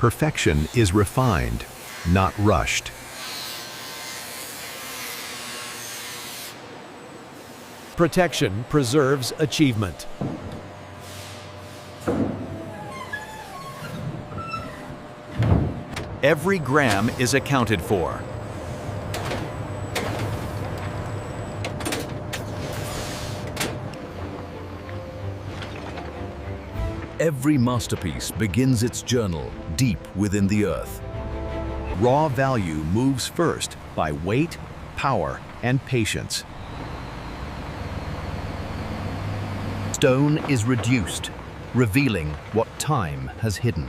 Perfection is refined, not rushed. Protection preserves achievement. Every gram is accounted for. Every masterpiece begins its journey deep within the earth. Raw value moves first by weight, power, and patience. Stone is reduced, revealing what time has hidden.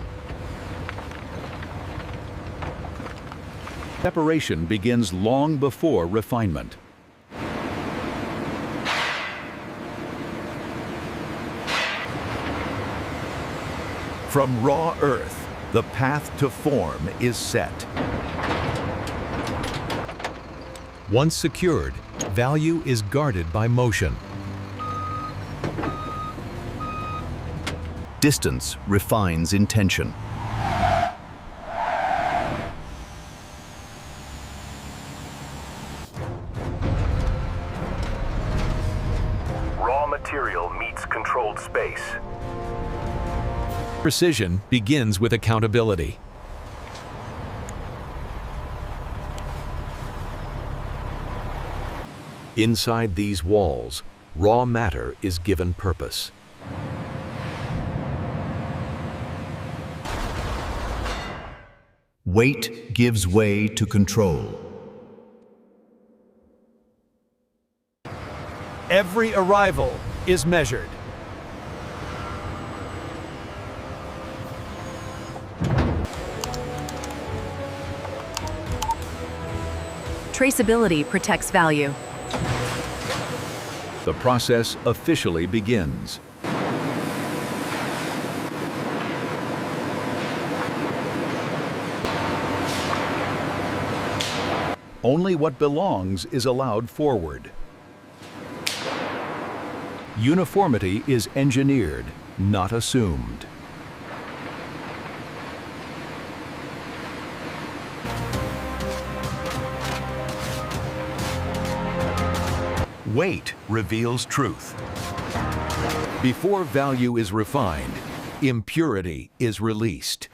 Separation begins long before refinement. From raw earth, the path to form is set. Once secured, value is guarded by motion. Distance refines intention. Raw material meets controlled space. Precision begins with accountability. Inside these walls, raw matter is given purpose. Weight gives way to control. Every arrival is measured. Traceability protects value. The process officially begins. Only what belongs is allowed forward. Uniformity is engineered, not assumed. Weight reveals truth. Before value is refined, impurity is released.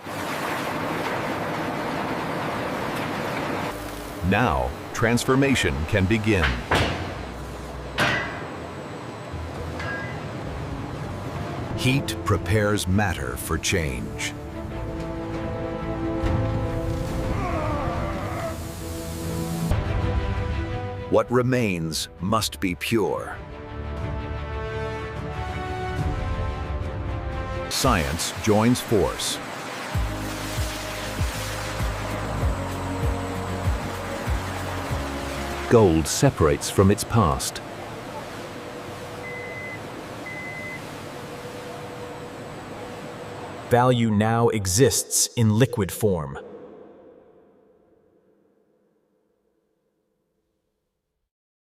Now, transformation can begin. Heat prepares matter for change. What remains must be pure. Science joins force. Gold separates from its past. Value now exists in liquid form.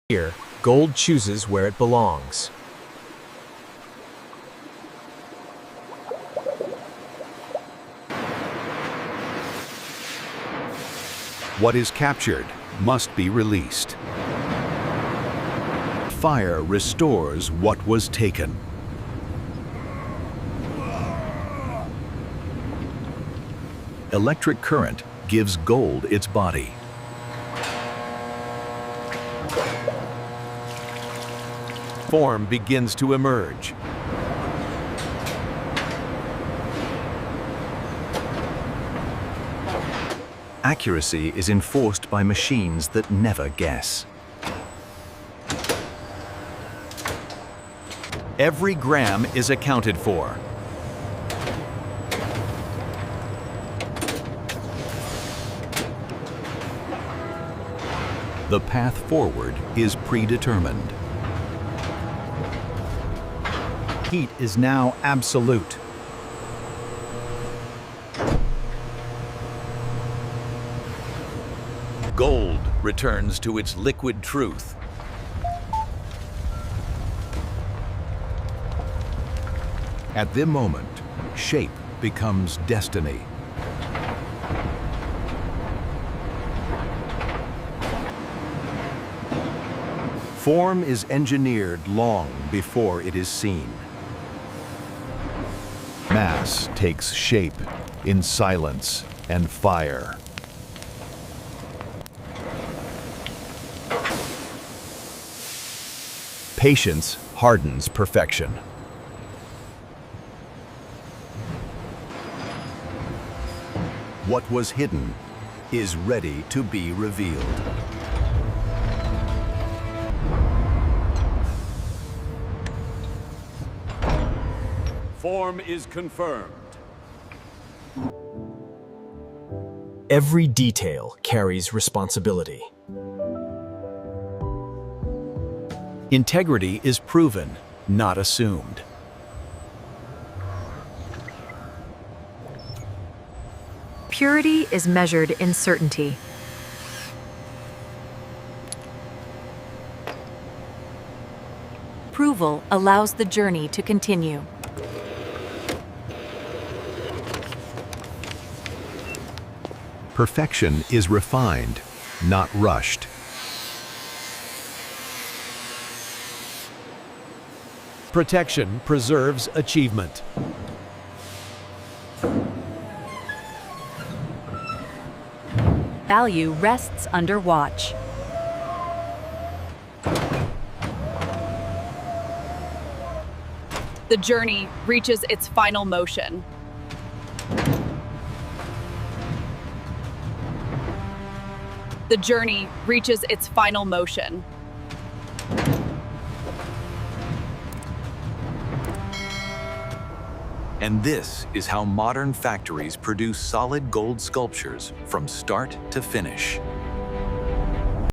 Here, gold chooses where it belongs. What is captured must be released. Fire restores what was taken. Electric current gives gold its body. Form begins to emerge. Accuracy is enforced by machines that never guess. Every gram is accounted for. The path forward is predetermined. Heat is now absolute. Gold returns to its liquid truth. At the moment, shape becomes destiny. Form is engineered long before it is seen. Mass takes shape in silence and fire. Patience hardens perfection. What was hidden is ready to be revealed. Form is confirmed. Every detail carries responsibility. Integrity is proven, not assumed. Purity is measured in certainty. Approval allows the journey to continue. Perfection is refined, not rushed. Protection preserves achievement. Value rests under watch. The journey reaches its final motion. The journey reaches its final motion. And this is how modern factories produce solid gold sculptures from start to finish.